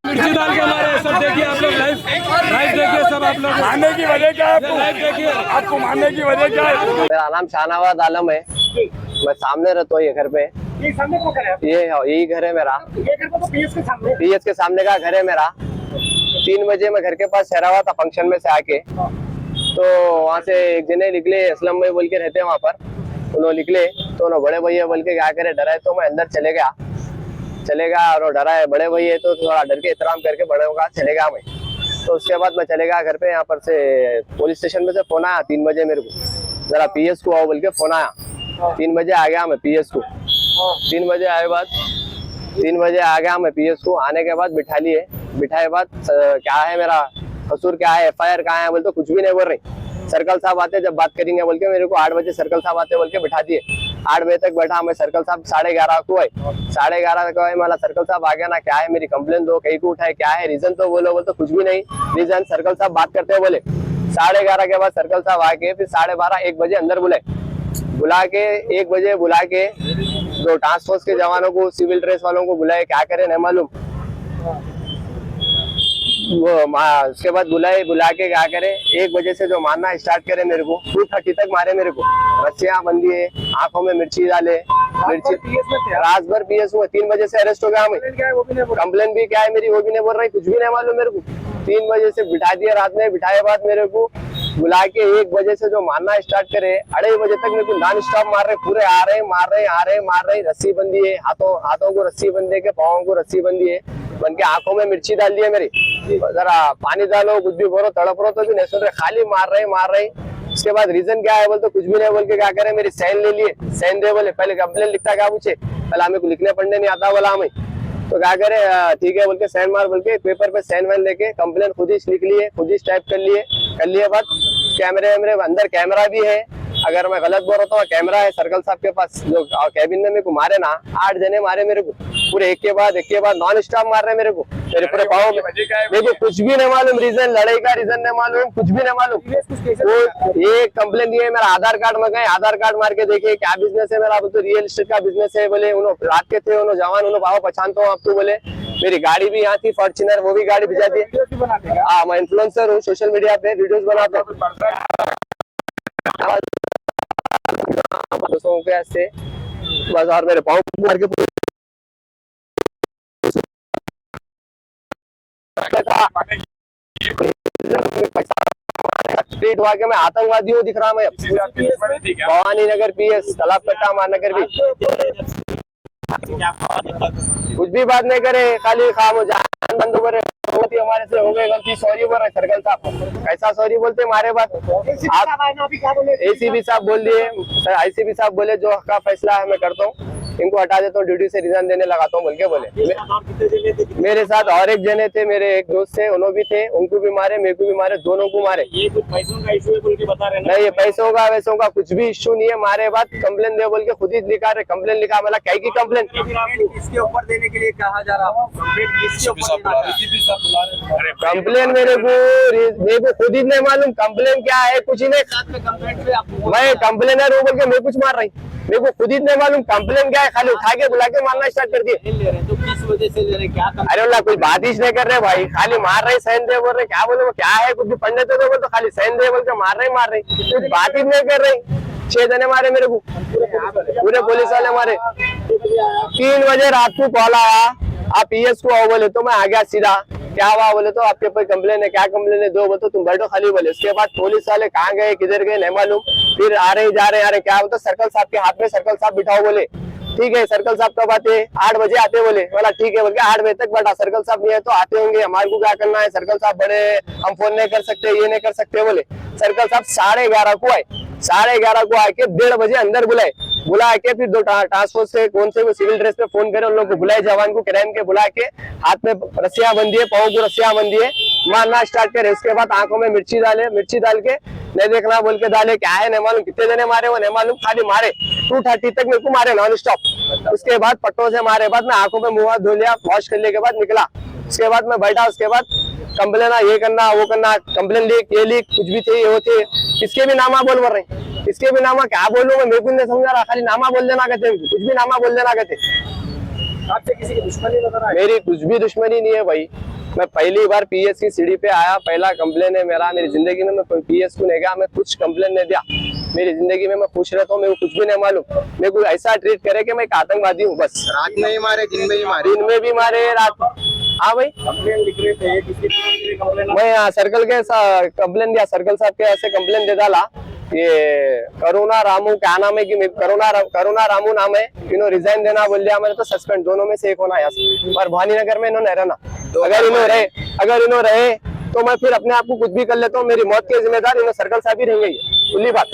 मिर्ची डाल के हमारे सब देखिए आप लोग लाइव देखिए सब आप लोग। मारने की वजह क्या है? लाइव देखिए आपको मारने की वजह क्या है? मेरा नाम शाहनवाज आलम है। मैं सामने रहता हूँ ये घर पे। ये सामने को घर है? यही घर है मेरा। ये घर तो पीएस के सामने? पीएस के सामने का घर है मेरा। 3 बजे मैं घर के पास ठहरा हुआ था फंक्शन में से आके, तो वहाँ से एक जने निकले, असलम भाई बोल के रहते हैं वहाँ पर। उन्होंने निकले तो उन्होंने बड़े भैया बोल के क्या करे, डरा है तो मैं अंदर चले गया और डरा है बड़े भैया तो थोड़ा डर के एहतराम करके बड़े का चले गया मैं। तो उसके बाद मैं चले गया घर पे। यहाँ पर से पुलिस स्टेशन में से फोन आया 3 बजे मेरे को, जरा पीएस को आओ बोल के फोन आया। 3 बजे आ गया मैं पीएस को। 3 बजे आ गया मैं पीएस को। आने के बाद बिठाए बाद क्या है मेरा कसूर, क्या है, एफआईआर कहाँ है बोल तो कुछ भी नहीं बोल रही। सर्कल साहब आते जब बात करेंगे बोल के मेरे को 8 बजे सर्कल साहब आते बोल के बिठा दिए। 8 बजे तक बैठा मैं। सर्कल साहब 11:30 को आए। 11:30 को आए मला सर्कल साहब आ गया ना, क्या है मेरी कंप्लेन दो, कहीं को उठाए, क्या है रीजन तो बोलो तो कुछ भी नहीं रीजन। सर्कल साहब बात करते हैं बोले। 11:30 के बाद सर्कल साहब आके फिर 12:30 1 बजे अंदर बुला के 1 बजे बुला के 2 टास्क फोर्स के जवानों को, सिविल ड्रेस वालों को बुलाए, क्या करे नहीं मालूम। वो उसके बाद बुला के क्या करे, 1 बजे से जो मारना स्टार्ट करे मेरे को, 2:30 तक मारे मेरे को। रस्सियां बंधी है, आंखों में मिर्ची डाले, रात भर पीएस हुआ। 3 बजे से अरेस्ट हो गया मैं। कंप्लेन भी क्या है मेरी वो भी नहीं बोल रही, कुछ भी नहीं मालूम मेरे को। 3 बजे से बिठा दिया रात में। बिठाए बाद मेरे को बुला के 1 बजे से जो मारना स्टार्ट करे 2:30 बजे तक मेरे को नॉन स्टॉप मार रहे, पूरे आ रहे। रस्सी बंदी है, हाथों को रस्सी बंधे के, पाँव को रस्सी बंदी है, बन के आंखों में मिर्ची डाल दी है मेरी। जरा पानी डालो, कुछ भी बोलो, तड़प रहो तो भी नहीं सुन रहे, खाली मार रहे। उसके बाद रीजन क्या है बोल तो कुछ भी नहीं बोल के क्या करे, मेरी साइन ले लिए। साइन दे बोले, पहले कंप्लेन लिखता क्या पूछे, पहले हमें को लिखने पढ़ने नहीं आता बोला हमें। तो क्या करे, ठीक है बोल के साइन मार बोल के पेपर पे साइन वाइन लेके कंप्लेन खुद ही लिख लिए, खुद ही टाइप कर लिए बाद कैमरे अंदर कैमरा भी है। अगर मैं गलत बोल रहा हूँ कैमरा है सर्कल साहब के पास, जो कैबिन में मेरे को मारे ना 8 जने मारे मेरे को, पूरे एक के बाद नॉन स्टॉप मार रहे मेरे को, मेरे पूरे पाँव में। मेरे को कुछ भी नहीं मालूम रीजन, लड़ाई का रीजन नहीं मालूम, कुछ भी नहीं मालूम। वो ये कंप्लेन दिए, मेरा आधार कार्ड मंगाए, आधार कार्ड मार के देखिए क्या बिजनेस है मेरा, तो रियल एस्टेट का बिजनेस है बोले। उन्होंने रात के थे, उन्होंने जवान, उन्होंने बाबा पहचानता हूँ आपको बोले। मेरी गाड़ी भी यहाँ थी फॉर्च्यूनर, वो भी गाड़ी भिजा दी। हाँ, मैं इन्फ्लुएंसर हूँ, सोशल मीडिया पे वीडियोस बनाता हूँ दोस्तों के ऐसे बाजार मेरे पाँव मार के स्ट्रीट वाके में आतंकवादी हूँ दिख रहा मैं। भवानी नगर पीएस, तालाब कट्टा महानगर भी कुछ भी बात नहीं करे, खाली खामोश बंद हो रहे। हमारे से हो गई गलती, सॉरी बोल रहे सर्कल साहब। कैसा सॉरी बोलते हमारे बात। एसीबी साहब बोल दिए, आईसीबी साहब बोले जो का फैसला है मैं करता हूँ, इनको हटा देता हूँ, ड्यूटी से रिजाइन देने लगाता हूँ बोल के बोले। मेरे साथ और एक जने थे, मेरे एक दोस्त थे, उन्होंने भी थे, उनको भी मारे, मेरे को भी मारे, दोनों को मारे। ये कुछ पैसों का इशू है बोल के बता रहे हैं? नहीं, ये पैसों का वैसों का कुछ भी इशू नहीं है। मारे बात कंप्लेन दे बोल के खुद ही लिखा रहे, कंप्लेन लिखा, मतलब क्या की कंप्लेन इसके ऊपर देने के लिए कहा जा रहा है। कंप्लेन मेरे को खुद ही नहीं मालूम कंप्लेन क्या है, कुछ ही नहीं। मैं कंप्लेनर हूँ बोल के मैं कुछ मार रही, मेरे को खुद ही नहीं मालूम कंप्लेन क्या है, खाली उठा के बुला के मारना स्टार्ट कर दिए। तो किस वजह से ले रहे, क्या? अरे अल्लाह, कोई बात ही नहीं कर रहे भाई, खाली मार रहे, सहन दे बोल रहे, क्या बोले क्या है, कुछ भी पढ़ने तो बोल तो खाली सहन दे बोल के मार रहे, कुछ बात ही नहीं कर रही। 6 जने मारे मेरे को, पूरे पुलिस वाले मारे। 3 बजे रात को कॉल आया, आप पीएस को आओ बोले, तो मैं आ गया सीधा। क्या हुआ बोले तो आपके ऊपर कंप्लेन है, क्या कंप्लेन है, दो बोले तो तुम बैठो खाली बोले। उसके बाद पुलिस वाले कहाँ गए किधर गए नहीं मालूम, फिर आ रहे जा रहे क्या बोलते, सर्कल साहब के हाथ में सर्कल साहब बिठाओ बोले। ठीक है, सर्कल साहब कब आते, 8 बजे आते बोले। बोला ठीक है बोल के 8 बजे तक बैठा, सर्कल साहब नहीं है तो आते होंगे, हमारे को क्या करना है, सर्कल साहब बड़े, हम फोन नहीं कर सकते, ये नहीं कर सकते बोले। सर्कल साहब 11:30 को आए, 11:30 को आके 1:30 बजे अंदर बुला के फिर 2 टास्क फोर्स से कौन से सिविल ड्रेस पे फोन करे, उन लोग को बुलाए, जवान को क्राइम के बुला के, हाथ में रस्सियां बंधी है, पाँव को रस्सियां बंधी है, मारना स्टार्ट करे। उसके बाद आंखों में मिर्ची डाल के नहीं देखना बोल के डाले, क्या है नहीं मालूम, कितने जने मारे वो नहीं मालूम, खाली मारे 2:30 तक मेरे को मारे नॉन स्टॉप। उसके बाद पट्टों से मारे बाद मैं आंखों में मुंह हाथ धो लिया, वॉश करने के बाद निकला। उसके बाद मैं बैठा, उसके बाद कंप्लेन ये करना वो करना, कंप्लेन लिख ये लिख, कुछ भी थे वो थे, किसके भी नामा बोल रहे इसके भी नामा क्या बोलूं मैं, मेरे को नहीं समझा रहा, खाली नामा बोल देना कहते, कुछ भी नामा बोल देना कहते। आपसे किसी की दुश्मनी नजर आई? मेरी कुछ भी दुश्मनी नहीं है भाई, मैं पहली बार पीएस की सीढ़ी पे आया, पहला कंप्लेन है मेरा मेरी जिंदगी में, मैं पीएस को नहीं गया, मैं कुछ कंप्लेन नहीं दिया मेरी जिंदगी में, मैं खुश रहता हूँ, मेरे को कुछ भी नहीं मालूम, मेरे को ऐसा ट्रीट करे कि मैं एक आतंकवादी हूँ बस। रात में ही मारे, दिन में ही मारे। दिन में भी मारे, रात। हाँ भाई, कंप्लेन लिख रहे थे, किसकी कंप्लेन? मैं यहाँ सर्कल के कंप्लेन दिया, सर्कल साहब के ऐसे कंप्लेन दे डाला, ये करुणा रामू क्या नाम है कि करुणा रामू नाम है, इन्होंने रिजाइन देना बोल दिया, मैंने तो सस्पेंड, दोनों में से एक होना यहाँ से, पर भवानीनगर में इन्होंने रहना, अगर इन्होंने रहे तो मैं फिर अपने आप को कुछ भी कर लेता हूँ, मेरी मौत के जिम्मेदार इन्होंने सर्कल साहब ही रहेंगे, खुली बात।